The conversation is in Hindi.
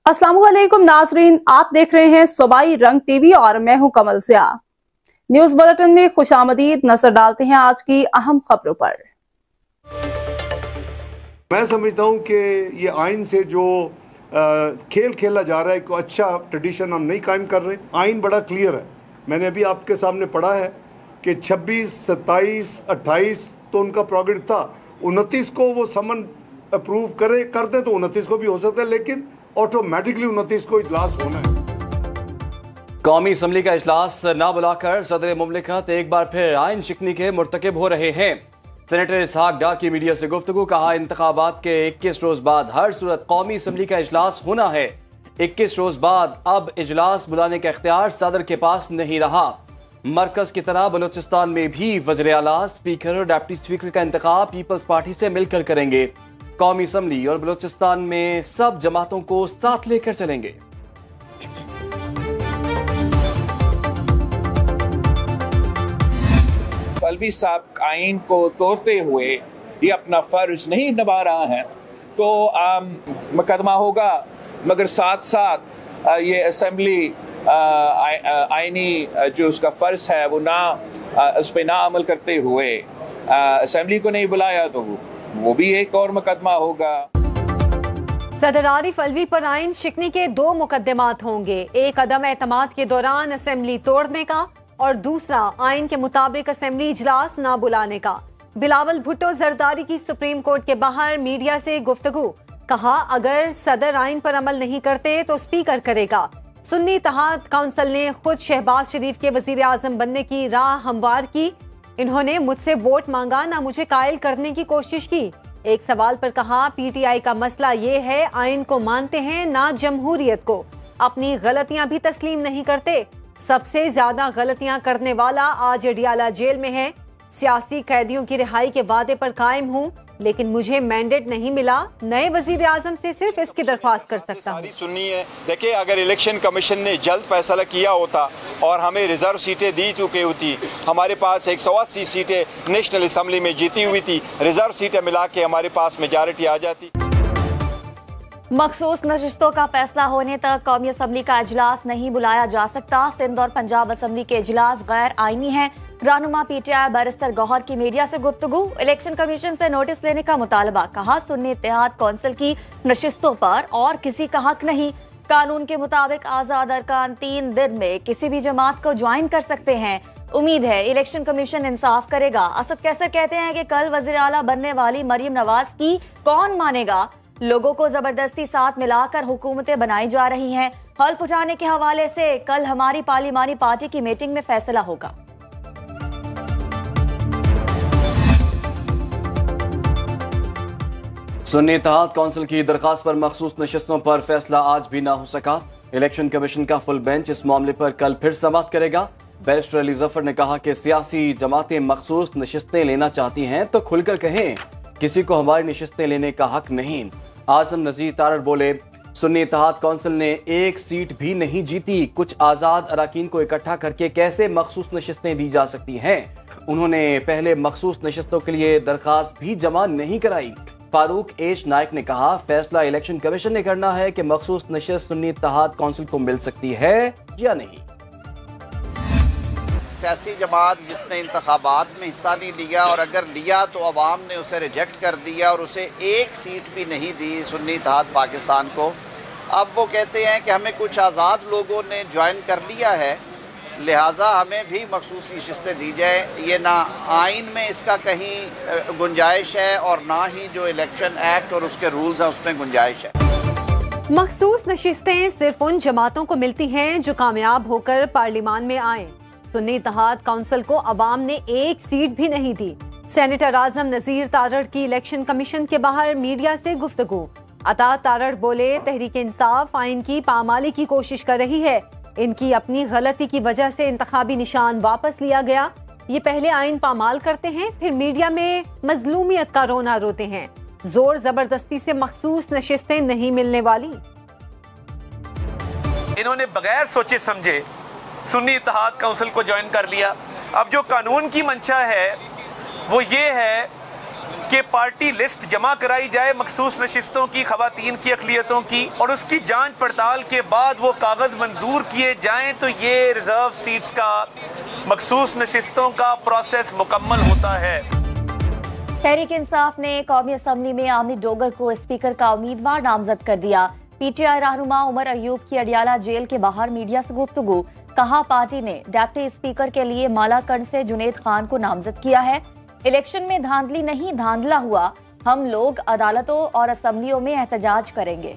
अस्सलामुअलैकुम नाजरीन, आप देख रहे हैं सूबाई रंग टीवी और मैं हूं कमल ज़िया। न्यूज बुलेटिन में खुशामदीद। नजर डालते हैं आज की अहम खबरों पर। मैं समझता हूं कि ये आइन से जो खेल खेला जा रहा है, एक अच्छा ट्रेडिशन हम नहीं कायम कर रहे। आइन बड़ा क्लियर है, मैंने अभी आपके सामने पढ़ा है कि 26, 27, 28 तो उनका प्रोग्रेस था। 29 को वो समन अप्रूव कर दे तो 29 को भी हो सकता है, लेकिन ऑटोमेटिकली 29 को इजलास होना है। कौमी असम्बली का इजलास ना बुलाकर सदर मुमलिकत एक बार फिर आइन शिकनी के मुर्तकिब हो रहे हैं। सेनेटर इसहाक डार की मीडिया से गुफ्तगू, कहा इंतखाबात के 21 रोज बाद हर सूरत कौमी असम्बली का इजलास होना है। 21 रोज बाद अब इजलास बुलाने का इख्तियार सदर के पास नहीं रहा। मरकज की तरह बलूचिस्तान में भी वज़ीर आला, स्पीकर और डिप्टी स्पीकर का इंतखाब पीपल्स पार्टी से मिलकर करेंगे। कौमी असम्बली और बलूचिस्तान में सब जमातों को साथ लेकर चलेंगे। अलवी साहब आइन को तोड़ते हुए ये अपना फर्ज नहीं निभा रहा है तो मुकदमा होगा, मगर साथ साथ ये असम्बली आइनी जो उसका फ़र्ज है वो उस पर ना अमल करते हुए असम्बली को नहीं बुलाया तो वो भी एक और मुकदमा होगा। सदर आरिफ अलवी पर आइन शिकनी के 2 मुकदमात होंगे, एक अदम एतमाद के दौरान असेंबली तोड़ने का और दूसरा आइन के मुताबिक असेंबली इजलास न बुलाने का। बिलावल भुट्टो जरदारी की सुप्रीम कोर्ट के बाहर मीडिया से गुफ्तगू, कहा अगर सदर आइन पर अमल नहीं करते तो स्पीकर करेगा। सुन्नी इत्तेहाद काउंसिल ने खुद शहबाज शरीफ के वजीर आजम बनने की राह हमवार की। इन्होंने मुझसे वोट मांगा, ना मुझे कायल करने की कोशिश की। एक सवाल पर कहा पीटीआई का मसला ये है आइन को मानते हैं ना जमहूरियत को, अपनी गलतियां भी तस्लीम नहीं करते। सबसे ज्यादा गलतियां करने वाला आज अडियाला जेल में है। सियासी कैदियों की रिहाई के वादे पर कायम हूँ, लेकिन मुझे मैंडेट नहीं मिला। नए वजीर आजम से सिर्फ इसकी दरख्वास्त कर सकता हूँ। सुननी है, देखिए अगर इलेक्शन कमीशन ने जल्द फैसला किया होता और हमें रिजर्व सीटें दी चुकी होती, हमारे पास 180 सीटें नेशनल असम्बली में जीती हुई थी, रिजर्व सीटें मिला के हमारे पास मेजॉरिटी आ जाती। मखसूस नशिस्तों का फैसला होने तक कौमी असम्बली का इजलास नहीं बुलाया जा सकता। सिंध और पंजाब असम्बली के इजलास गैर आईनी है। रहनुमा पीटीआई बैरिस्टर गौहर की मीडिया से गुफ्तगू, इलेक्शन कमीशन से नोटिस लेने का मुतालबा, कहा सुन्नी इत्तेहाद कौंसिल की नशिस्तों पर और किसी का हक नहीं। कानून के मुताबिक आजाद अरकान 3 दिन में किसी भी जमात को ज्वाइन कर सकते हैं। उम्मीद है इलेक्शन कमीशन इंसाफ करेगा। असद कैसर कहते हैं कि कल वजीर आला बनने वाली मरियम नवाज की कौन मानेगा। लोगों को जबरदस्ती साथ मिलाकर हुकूमतें बनाई जा रही हैं। हल्फ उठाने के हवाले से कल हमारी पार्लिमानी पार्टी की मीटिंग में फैसला होगा। सुन्नी इत्तेहाद काउंसिल की दरखास्त पर मखसूस नशिस्तों पर फैसला आज भी ना हो सका। इलेक्शन कमीशन का फुल बेंच इस मामले पर कल फिर समाअत करेगा। बैरिस्टर अली जफर ने कहा कि सियासी जमातें मखसूस नशिस्तें लेना चाहती हैं तो खुलकर कहें, किसी को हमारी नशिस्तें लेने का हक नहीं। आजम नजीर तारड़ बोले, सुन्नी इत्तेहाद काउंसिल ने 1 सीट भी नहीं जीती, कुछ आजाद अराकीन को इकट्ठा करके कैसे मखसूस नशिस्तें दी जा सकती हैं। उन्होंने पहले मखसूस नशिस्तों के लिए दरखास्त भी जमा नहीं कराई। फारूक एच नाइक ने कहा, फैसला इलेक्शन कमीशन ने करना है कि मखसूस नशिस्त सुन्नी इत्तेहाद काउंसिल को मिल सकती है या नहीं। सियासी जमात जिसने इंतखाबात में हिस्सा नहीं लिया और अगर लिया तो अवाम ने उसे रिजेक्ट कर दिया और उसे 1 सीट भी नहीं दी सुन्नी इत्तेहाद पाकिस्तान को। अब वो कहते हैं कि हमें कुछ आज़ाद लोगों ने ज्वाइन कर लिया है, लिहाजा हमें भी मखसूस नशिस्तें दी जाए। ये ना आइन में इसका कहीं गुंजाइश है और ना ही जो इलेक्शन एक्ट और उसके रूल्स हैं उसमें गुंजाइश है। मखसूस नशिस्तें सिर्फ उन जमातों को मिलती हैं जो कामयाब होकर पार्लियामान में आए। सुन्नी इत्तेहाद काउंसिल को अवाम ने 1 सीट भी नहीं दी। सेनेटर आजम नजीर तारड़ की इलेक्शन कमीशन के बाहर मीडिया से गुफ्तगू, अता तारड़ बोले, तहरीक इंसाफ आइन की पामाली की कोशिश कर रही है। इनकी अपनी गलती की वजह से इंतखाबी निशान वापस लिया गया। ये पहले आइन पामाल करते हैं, फिर मीडिया में मजलूमियत का रोना रोते हैं। जोर जबरदस्ती से मखसूस नशिस्तें नहीं मिलने वाली। इन्होंने बगैर सोचे समझे सुन्नी इत्तेहाद काउंसिल को ज्वाइन कर लिया। अब जो कानून की मंशा है वो ये है कि पार्टी लिस्ट जमा कराई जाए मखसूस नशिस्तों की, खवातीन की अक़लियतों की, और उसकी जांच पड़ताल के बाद वो कागज मंजूर किए जाएं तो ये रिजर्व सीट्स का, मखसूस नशिस्तों का प्रोसेस मुकम्मल होता है। तहरीक इंसाफ ने कौमी असम्बली में आमिर डोगर को स्पीकर का उम्मीदवार नामजद कर दिया। पीटीआई रहनुमा उमर अयूब की अडियाला जेल के बाहर मीडिया से गुफ्तगू, कहा पार्टी ने डिप्टी स्पीकर के लिए मालाकंड से जुनेद खान को नामजद किया है। इलेक्शन में धांधली नहीं धांधला हुआ, हम लोग अदालतों और असम्बलियों में एहतजाज करेंगे।